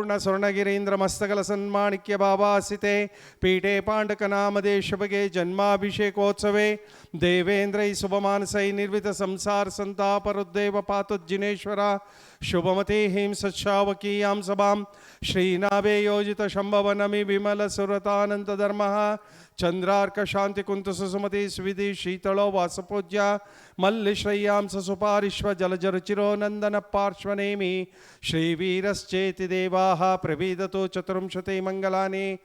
पूर्ण स्वर्णगिरीन्द्र मस्तकल सन्माणिक्य बाबासिते पीठे पाण्डक नामदेशभगे जन्माभिषेकोत्सवे देवेन्द्रै शुभमानसै निर्वित संसार संतापरुद्देव पातुज्जिनेश्वरा शुभमते हिं सत्शावकीयां सभां श्रीनाभे योजित शम्भवनमि विमल सुरतानंद धर्मः चंद्रार्क शांति कुंत सुसुमति स्विधि शीतलो वासपूज्या मल्लिश्रय्यां ससुपारिश्व जलजरुचिरो नंदन पार्श्वनेमि श्रीवीरश्चेति देवाः प्रविदतो चतुर्विंशति मंगलानि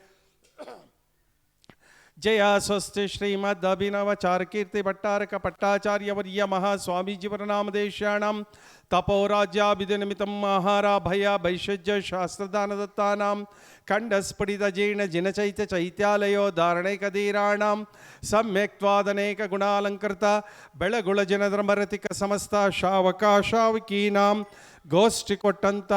जया स्वस्ति श्रीमद्अभिनवचार कीर्ति भट्टारक भट्टाचार्य वर्य महास्वामी जीवनामदेश्याणां तपोराज्याभिनिमित्तं महाराभया भैषज्य शास्त्रदान दत्तानां खण्डस्फुटितजीर्ण जिनचैत्य चैत्यालयो धारणैकधीराणां सम्यक्त्वादनेक गुणालंकृत बेळगुळ जनधर्मरतिक समस्त शावकाशावकीनां गोष्ठी कोट्टंत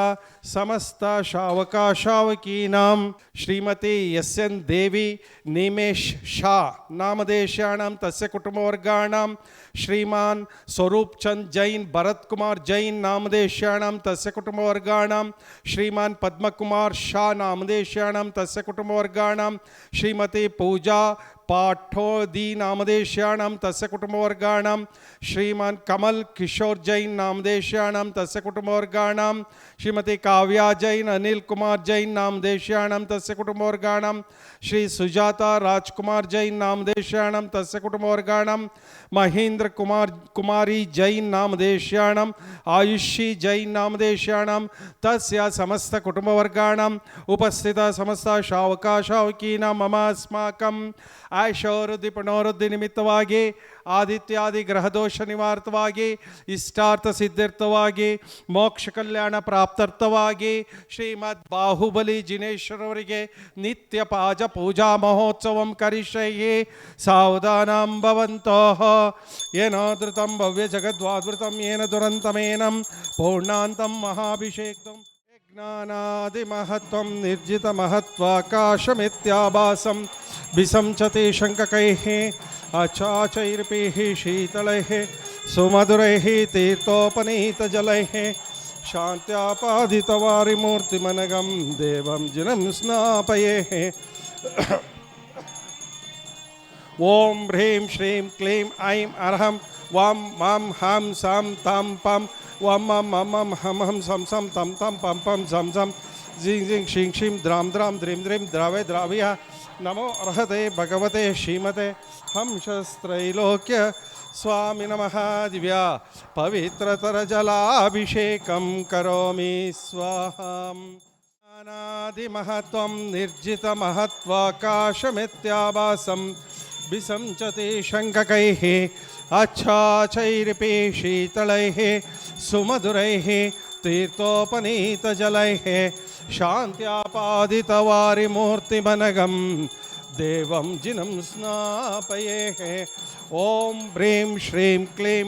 समस्त शावकाशावकीनां श्रीमती यस्यन देवी निमेश शाह नामदेशाणां तस्य कुटुंबवर्गाणां श्रीमान स्वरूप चंद जैन भरत कुमार जैन नामदेशाणां तस्य कुटुंबवर्गाणां श्रीमान पद्मकुमार शाह नामदेशाणां तस्य कुटुंबवर्गाणां श्रीमती पूजा पाठोदी नामदेशाणां तस्य कुटुंबवर्गाणां श्रीमान कमल किशोर जैन नामदेशाणां तस्य कुटुंबवर्गाणां श्रीमती काव्या जैन अनिल कुमार जैन नामदेशाणां तस्य कुटुंबवर्गाणां श्री सुजाता राजकुमार जैन नामदेशाणां तस्य कुटुंबवर्गाणां महेंद्र कुमारी जैन नामदेशाणां आयुषी जैन नामदेशाणां तस्य समस्त कुटुंबवर्गाणाम् उपस्थित समस्त शावकाशावकीनां मम अस्माकं ऐशोरुद्धि पुनोरुद्धि निमित्तವಾಗಿ ಆದಿತ್ಯಾದಿ ಗ್ರಹದೋಷ ನಿವಾರ್ತವಾಗಿ ಇಷ್ಟಾರ್ಥ ಸಿದ್ಧಾರ್ಥವಾಗಿ ಮೋಕ್ಷ ಕಲ್ಯಾಣ ಪ್ರಾಪ್ತಾರ್ಥವಾಗಿ ಶ್ರೀಮದ್ ಬಾಹುಬಲಿ ಜಿನೇಶ್ವರವರಿಗೆ ನಿತ್ಯ ಪಾಜ ಪೂಜಾ ಮಹೋತ್ಸವಂ ಕರಿಷ್ಯೆ ಸಾವಧಾನಂ ಭವಂತಃ ಏನೋ ಧೃತಂ ಭವ್ಯ ಜಗದ್ವಾದ್ವೃತಂ ಏನ ದುರಂತಮೇನಂ ಪೂರ್ಣಾಂತಂ ಮಹಾಭಿಷೇಕ್ತಂ ಜ್ಞಾನಾದಿ ಮಹತ್ವಂ ನಿರ್ಜಿತ ಮಹತ್ವಾಕಾಶಮಿತ್ಯಾಭಾಸಂ ವಿಸಂಚತೆ ಶಂಕಕೈಃ अचाचैर्पिः शीतलैः सुमधुरैः तीर्थोपनीतजलैः शान्त्यापादितवारिमूर्तिमनघं देवं जिनं स्नापयेः ॐ ह्रीं श्रीं क्लीं ऐं अरहं वां मां हां सां तां पं वां मं मं मं हं हं सं सं तं तं पं पं झं झं झिं झिं क्षिं क्षिं द्रां द्रां द्रीं द्रीं द्रावय द्रावय नमो अर्हते भगवते श्रीमते हंसस्त्रैलोक्य स्वामी नमः दिव्या पवित्रतर जलाभिषेकं करोमि स्वाहा अनादिमहत्वं निर्जित महत्वाकाशमित्याभासं विसंचते शंककैः अच्छाचैरिपि शीतलैः सुमधुरैः तीर्थोपनीतजलैः शान्त्यापादितवारिमूर्तिमनघं देवं जिनं स्नापयेः ॐ ह्रीं श्रीं क्लीं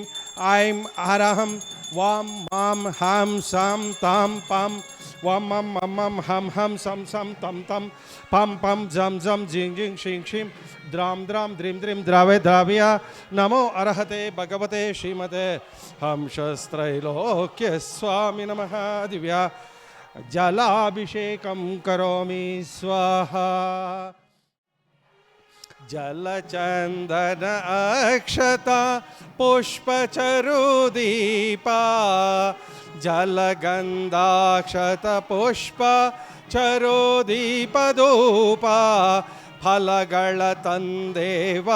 ऐं अरहं वां मां हां सां तां पं वां मं मं मं हं हं सं सं तं तं पं पं झं झं झिं झिं क्षिं क्षिं द्रां द्रां द्रीं द्रीं द्रावय द्रावय नमो अर्हते भगवते श्रीमते हंसस्त्रैलोक्य स्वामी नमः दिव्या जलाभिषेकं करोमि स्वाहा जलचंदन अक्षता पुष्पचरुदीपा जलगंधाक्षत पुष्प चरुदीपधूपा फलಗಳ ತಂದೇವ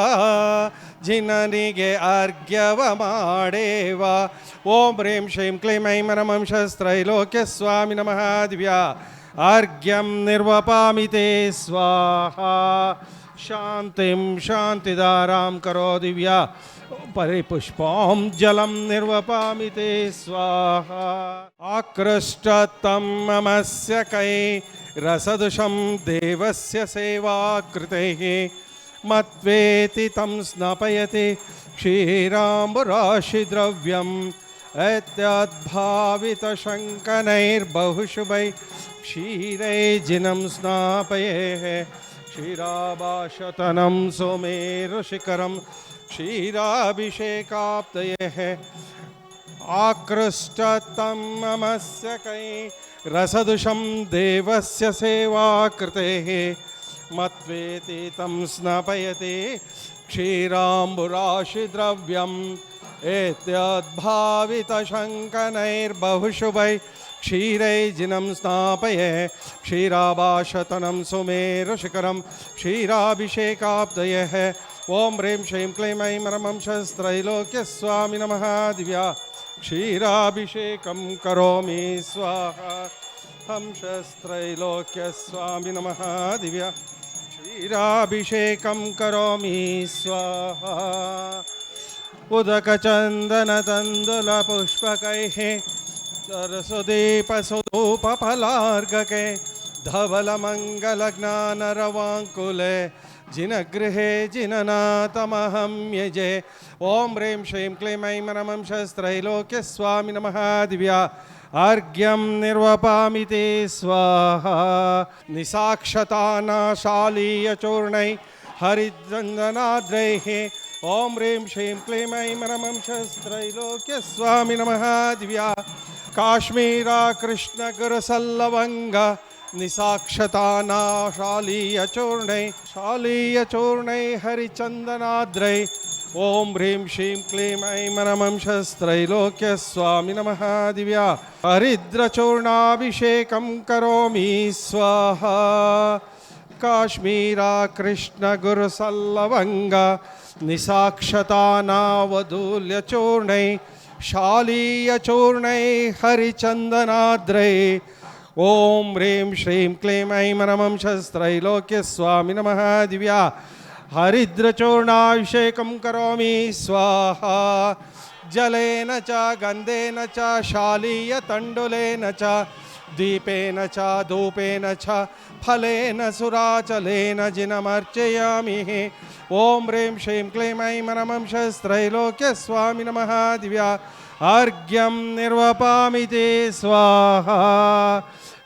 ಜಿನನಿಗೆ ಅರ್ಘ್ಯವ ಮಾಡೇವ ಓಂ ಹ್ರೀಂ ಶ್ರೀಂ ಕ್ಲೀಂ ಐಂ ನಮಃ ಶಸ್ತ್ರೈಲೋಕ್ಯ ಸ್ವಾಮಿ ನಮಃ ದಿವ್ಯಾ ಅರ್ಘ್ಯಂ ನಿರ್ವಪಾಮಿ ತೇ ಸ್ವಾಹಾ शांतिं शांतिदारां करो दिव्या परिपुष्पं जलं निर्वपामि ते स्वाहा आकृष्टतं ममस्य कै रसदुषं देवस्य सेवा कृतेः मत्वेति तं स्नापयति क्षीराम्बुराशिद्रव्यम् एतद्भावितशङ्कनैर्बहुशुभैः क्षीरैर्जिनं स्नापयेः क्षीराभाषतनं सोमेरुशिखरं क्षीराभिषेकाप्तये आकृष्टतं ममस्य कै रसदुषं देवस्य सेवा कृतेः मत्वेति तं स्नापयते क्षीराम्बुराशिद्रव्यम् एतद्भावितशङ्कनैर्बहुशुभैः क्षीरैर्जिनं स्नापये क्षीराभाषतनं सुमेरुशिखरं क्षीराभिषेकाब्दयः ॐ ह्रीं श्रीं क्लीं ऐं रमं शस्त्रैलोक्यस्वामी नमः दिव्या क्षीराभिषेकं करोमि स्वाहा हम शस्त्रैलोक्यस्वामी नमः दिव्या क्षीराभिषेकं करोमि स्वाहा उदकचन्दनतण्डुलपुष्पकैः सरस्वतीपसुधूपफलार्घके धवलमङ्गलज्ञानरवाङ्कुले जिनगृहे जिननाथमहं यजे ॐ ह्रीं श्रीं क्लीं ऐं रमं शस्त्रैलोक्यस्वामी नमः दिव्या अर्घ्यं निर्वपामि ते स्वाहा निसाक्षतानाशालीयचूर्णैः हरिचन्दनाद्रैः ॐ ह्रीं श्रीं क्लीं ऐं रमं शस्त्रैलोक्यस्वामी नमः दिव्या काश्मीरा कृष्णगुरुसल्लवङ्ग निसाक्षतानाशालीयचूर्णैः हरिचन्दनाद्रैः ॐ ह्रीं श्रीं क्लीं ऐं रमं शस्त्रैलोक्यस्वामी नमः दिव्या हरिद्रचूर्णाभिषेकं करोमि स्वाहा काश्मीरा कृष्णगुरुसल्लवङ्ग निसाक्षतानावधूल्यचूर्णैः शालीयचूर्णैः हरिचन्दनाद्रैः ॐ ह्रीं श्रीं क्लीं ऐं रमं शस्त्रैलोक्यस्वामी नमः दिव्या हरिद्रचूर्णाभिषेकं करोमि स्वाहा जलेन च गन्धेन च शालीयतण्डुलेन च दीपेन च धूपेन च फलेन सुराचलेन जिनमर्चयामि ॐ ह्रीं श्रीं क्लीं ऐं रमं शस्त्रैलोक्यस्वामी नमः दिव्या अर्घ्यं निर्वपामि ते स्वाहा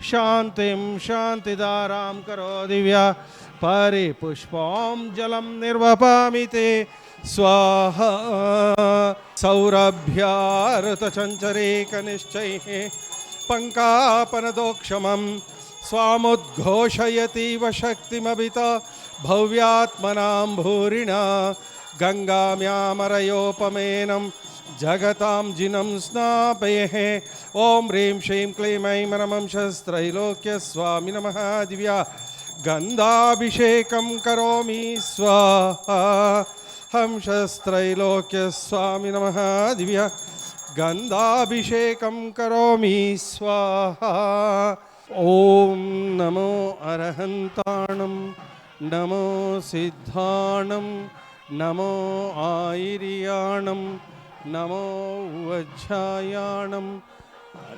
शान्तिं शान्तिदारां करो दिव्या परिपुष्पं जलं निर्वपामि ते स्वाहा सौरभ्यारुतचञ्चरीकनिश्चैः पङ्कापनदोक्षमं स्वामुद्घोषयतीव शक्तिमभित भव्यात्मनां भूरिणा गङ्गाम्यामरयोपमेनं जगतां जिनं स्नापयेः ॐ ह्रीं श्रीं क्लीं ऐं रमं शस्त्रैलोक्यस्वामी नमः दिव्या गन्धाभिषेकं करोमि स्वाहा हम शस्त्रैलोक्यस्वामी नमः दिव्या गन्धाभिषेकं करोमि स्वाहा ॐ नमो अरहन्ताणं नमो सिद्धाणं नमो आयिर्याणं नमो वज्रायाणं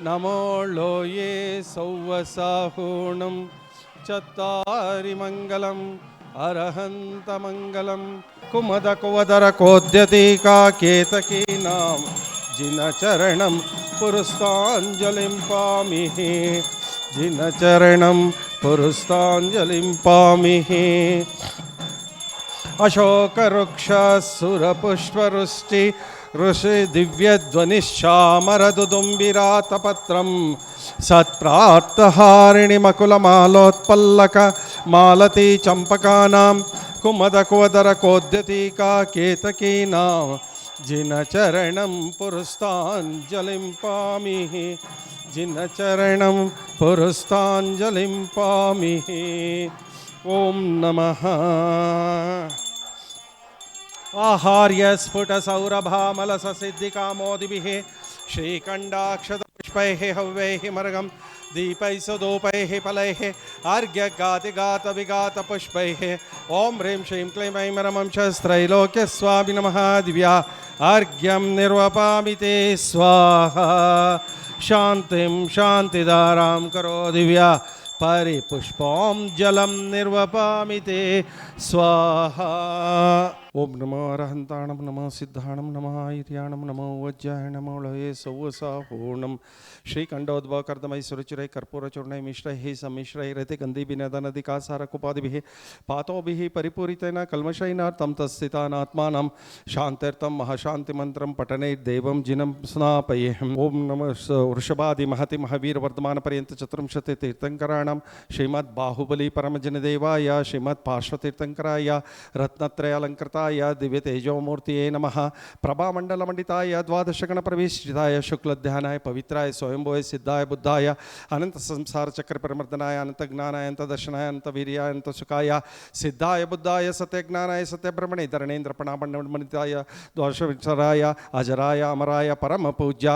नमो लोये सौवसाहूणं चत्तारि मङ्गलम् अरहन्तमङ्गलं कुमदकुवदरकोद्यतिका केतकीनां जिनचरणं पुरस्ताञ्जलिं पामिः जिनचरणं पुरस्ताञ्जलिं पामिः अशोकवृक्षसुरपुष्पवृष्टि ऋषि दिव्यध्वनिश्चामरदुदुम्बिरातपत्रं सत्प्राप्तहारिणि मकुलमालोत्पल्लक मालती चंपकानां कुमदकुवदरकोद्यतिका केतकीनां जिनचरणं पुरस्ताञ्जलिं पामिः जिनचरणं पुरस्ताञ्जलिं पामिः ॐ नमः आहार्य स्फुटसौरभामलससिद्धिकामोदिभिः श्रीकण्डाक्षतपुष्पैः हव्यैः मर्गं दीपैः सुधूपैः फलैः अर्घ्यगातिगातविगातपुष्पैः ॐ ह्रीं श्रीं क्लीं ऐं रमं शस्त्रैलोक्यस्वामी नमः दिव्या अर्घ्यं निर्वपामि ते स्वाहा शान्तिं शान्तिदारां करो दिव्या परिपुष्पं जलं निर्वपामि ते स्वाहा ओम नमो अरहंताणं नमः सिद्धाणं नमः आयर्याणं नमो वज्रायणं लये सौवसा पूर्णं श्रीकंठोद्भव कर्दमय सुरुचिरै कर्पूरचूर्णै मिश्रैः सम्मिश्रैरति गन्धिभिनदनदिकासारकुपादिभिः पातोभिः परिपूरितेन कल्मषैनार्थं तस्थितानात्मानं शान्त्यर्थं महाशान्तिमन्त्रं पठनैर्देवं जिनं स्नापयेऽहम्। ओम नमः वृषभादि महति महावीरवर्धमानपर्यन्त चतुर्विंशति तीर्थंकराणां श्रीमद् बाहुबली परमजनदेवाय श्रीमद् पार्श्वतीर्थंकराय रत्नत्रयालंकृताय दिव्य तेजोमूर्तिये नमः। प्रभामंडलमंडिताय द्वादशगण प्रविष्टिताय शुक्लध्यानाय पवित्राय स्वयंभुवे सिद्धाय बुद्धाय अनंत संसार चक्र प्रमर्दनाय अनंत ज्ञानाय अनंत दर्शनाय अनंत वीर्याय अनंत सुखाय सिद्धाय बुद्धाय सत्य ज्ञानाय सत्य ब्रह्मणे धरणेन्द्र प्रणामंडलमंडिताय द्वादशविंशराय अजराय अमराय परम पूज्य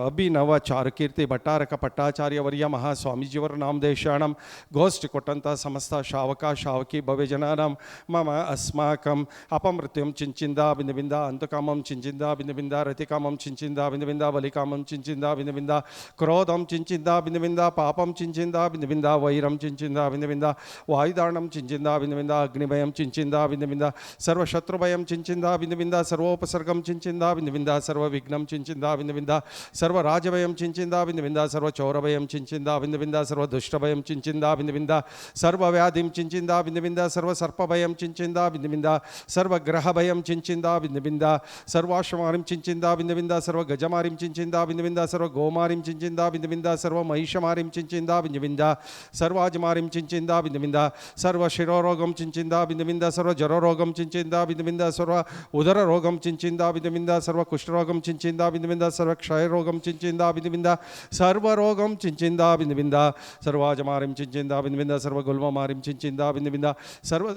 अभिनव चारुकीर्ति भट्टारक भट्टाचार्य वर्य महास्वामीजीवर नामदेशाणं गोष्ठी कोट्टंत समस्त शावका शावकी भव्यजनानां मम अस्माकं अपमृत्युं चिंचिंदा बिंद बिंदा अंतकामं चिंचिंदा बिंद बिंदा रतिकामं चिंचिंदा बिंद बिंदा बलिकामं चिंचिंदा बिंद बिंदा क्रोधं चिंचिंदा बिंद बिंदा पापं चिंचिंदा बिंद बिंदा वैरं चिंचिंदा बिंद बिंदा वायुदानं चिंचिंदा बिंद बिंदा अग्निभयं चिंचिंदा बिंद बिंदा सर्वशत्रुभयं चिंचिंदा बिंद बिंदा सर्वोपसर्गं चिंचिंदा बिंद बिंदा सर्वविघ्नं चिंचिंदा बिंद बिंदा सर्वराजभयं चिंचिंदा बिंद बिंदा सर्वचौरभयं चिंचिंदा बिंद बिंदा सर्वदुष्टभयं चिंचिंदा बिंद बिंदा सर्वव्याधिं चिंचिंदा बिंद बिंदा सर्वसर्पभयं चिंचिंदा बिंद बिंदा सर्वग्रहभयं चिंचिंदा बिंद बिंदा सर्वाश्वमारिं चिंचिंदा बिंद बिंदा सर्वगजमारिं चिंचिंदा बिंद बिंदा सर्वगोमारिं चिंचिंदा बिंद बिंदा सर्वमहिषमारिं चिंचिंदा बिंद बिंदा सर्वाजमारिं चिंचिंदा बिंद बिंदा सर्वशिरोरोगं चिंचिंदा बिंद बिंदा सर्वजरोरोगं चिंचिंदा बिंद बिंदा सर्व उदररोगं चिंचिंदा बिंद बिंदा सर्वकुष्ठरोगं चिंचिंदा बिंद बिंदा सर्वक्षयरोगं चिंचिंदा बिंद बिंदा सर्वरोगं चिंचिंदा बिंद बिंदा सर्वाजमारिं चिंचिंदा बिंद बिंदा सर्वगुल्ममारिं चिंचिंदा बिंद बिंदा सर्व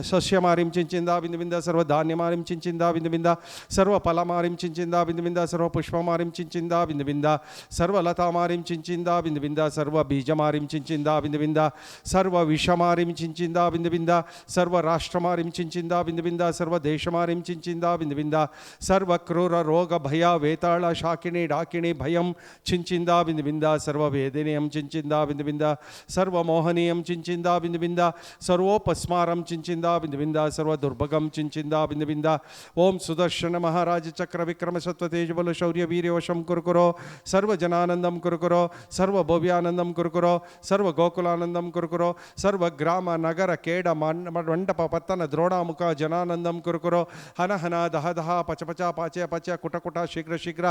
सस्यमारिं चिंचिंदा बिंद बिंदा सर्वधान्यमारिं चिंचिंदा बिंद बिंदा सर्वफलमारिं चिंचिंदा बिंद बिंदा सर्वपुष्पमारिं चिंचिंदा बिंद बिंदा सर्वलतामारिं चिंचिंदा बिंद बिंदा सर्वबीजमारिं चिंचिंदा बिंद बिंदा सर्वविषमारिं चिंचिंदा बिंद बिंदा सर्वराष्ट्रमारिं चिंचिंदा बिंद बिंदा सर्वदेशमारिं चिंचिंदा बिंद बिंदा सर्वक्रूर रोग भय वेताळ शाकिनी डाकिनी भयं चिंचिंदा बिंद बिंदा सर्ववेदनीयं चिंचिंदा बिंद बिंदा सर्वमोहनीयं चिंचिंदा बिंद बिंदा सर्वोपस्मारं चिंचिंदा बिंद बिंदा सर्वदुर्भगं चिंचिंदा बिंद बिंदा ओम सुदर्शन महाराज चक्र विक्रम सत्व तेज बल शौर्य वीर्य वशं कुरुकुरो सर्वजनानंदं कुरुकुरो सर्वभव्यानंदं कुरुकुरो सर्वगोकुलानंदं कुरुकुरो सर्वग्राम नगर केड मंडप पत्तन द्रोणामुख जनानंदं कुरुकुरो हन हन दह दह पच पच पाचे पच कुट कुट शीघ्र शीघ्र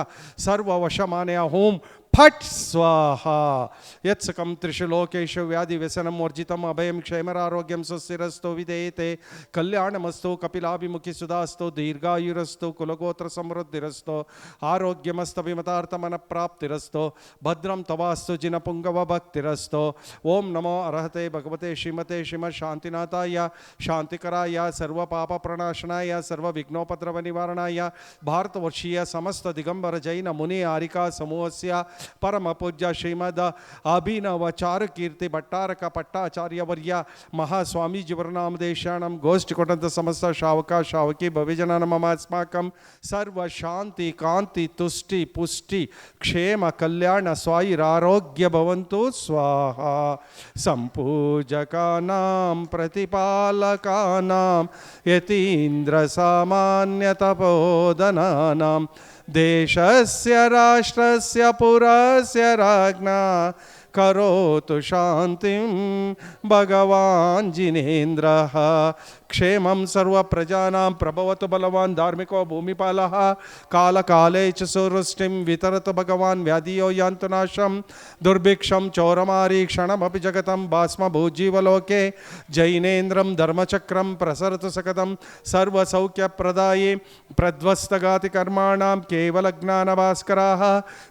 सर्ववशमानय होम फट स्वाहा यत्सकं त्रिषु लोकेषु व्याधि व्यसनं वर्जितम् अभयं क्षेमरारोग्यं सुस्थिरस्तु विधेयते कल्याणमस्तु कपिलाभिमुखी सुधास्तु दीर्घायुरस्तु कुलगोत्र समृद्धिरस्तु आरोग्यमस्तभिमतार्थमनप्राप्तिरस्तु भद्रं तवास्तु जिनपुंगव भक्तिरस्तु ओम नमो अर्हते भगवते श्रीमते श्रीमद् शांतिनाथाय शांतिकराय सर्वपापप्रणाशनाय सर्वविघ्नोपद्रवनिवारणाय भारतवर्षीय समस्त दिगंबर जैन मुनि आरिका समूहस्य परम पूज्य श्रीमद अभिनव चारुकीर्ति भट्टारक भट्टाचार्य वर्य महास्वामीजी वर्णामदेशाणं गोष्ठी कोटंत समस्त शावका शावकी भविजनानां मम अस्माकं सर्व शांति कांति तुष्टि पुष्टि क्षेम कल्याण स्वायुरारोग्य भवन्तु स्वाहा संपूजकानां प्रतिपालकानां यतीन्द्र सामान्य तपोधनानां देशस्य राष्ट्रस्य पुरस्य राज्ञा करोतु शांतिं भगवान् जिनेन्द्रः क्षेमं सर्वप्रजानां प्रभवतु बलवान् धार्मिको भूमिपालः कालकाले च सुवृष्टिं वितरतु भगवान् व्याधियो यान्तु नाशं दुर्भिक्षं चौरमारी क्षणमपि जगतं भस्मभूजीवलोके जैनेन्द्रं धर्मचक्रं प्रसरतु सकतं सर्वसौख्यप्रदाये प्रध्वस्तघातिकर्माणां केवलज्ञानभास्कराः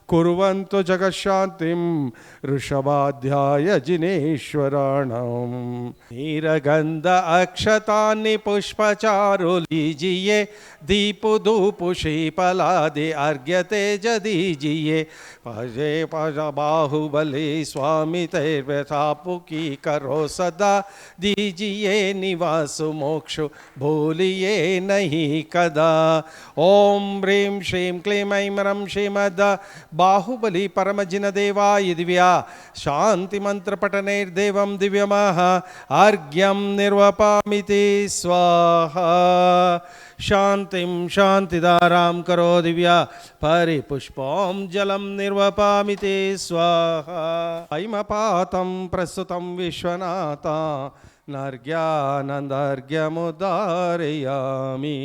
कुर्वन्तु जगत्शान्तिं ऋषभाध्याय जिनेश्वराणां नीरगन्ध अक्षतानि पुष्पचारु लीजिए दीप धूप श्रीफलादि अर्घ्य तेज दीजिए पजे पज बाहुबली स्वामी तैर्व्यथापु की करो सदा दीजिए निवास मोक्ष भूलिए नहीं कदा ओम ह्रीं श्रीं क्लीं ऐं ह्रं श्रीमद् बाहुबली परमजिन देवाय दिव्या शांति मंत्र पठनैर्देवं दिव्यमः अर्घ्यं निर्वपामिति स्वाहा शांतिं शांतिदारां करो दिव्या परिपुष्पं जलं निर्वपामि ते स्वाहा ऐमपातं प्रस्तुतं विश्वनाथा नर्घ्यानन्दर्घ्यमुदारयामि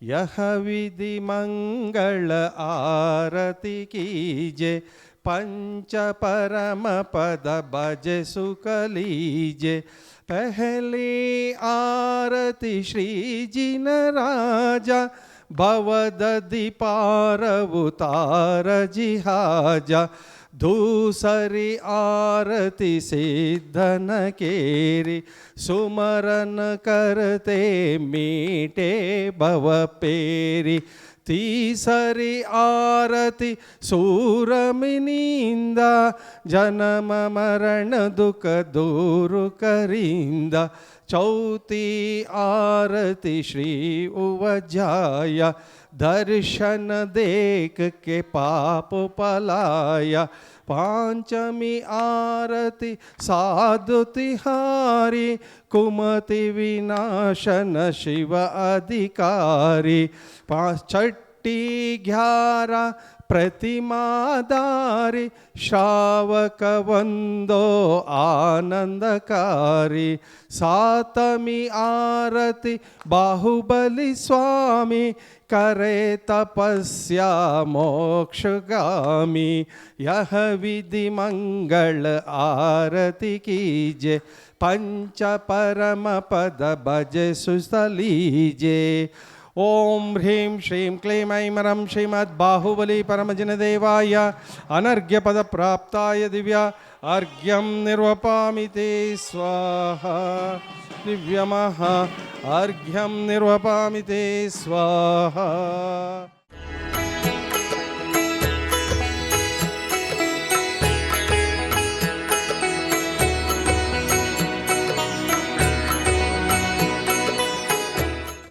यह विधि मंगल आरती कीजे पंच परम पद भज सुख लीजे पहली आरती श्री जिन राजा भवदधि पार उतार जिहाजा दूसरी आरती सिद्धन केरी सुमरन करते मीटे भव पेरी तीसरी आरती सूरमिनिंदा जन्म मरण दुख दूर करिंदा चौथी आरती श्री उवजाया दर्शन देख के पाप पलाया पांचमी आरती साधु तिहारी कुमति विनाशन शिव अधिकारी छठी 11 प्रतिमादारी श्रावक वंदो आनंदकारी सातमी आरती बाहुबली स्वामी करे तपस्या मोक्षगामी यह विधि मंगल आरती कीजे पंच परम पद भज सुस्थलीजे ओम ह्रीं श्रीं क्लीं ऐं ह्रं श्रीमद्बाहुबली परमजनदेवाय अनर्घ्यपद प्राप्ताय दिव्या अर्घ्यं निर्वपामि ते स्वाहा दिव्यमः अर्घ्यं निर्वपामि ते स्वाहा।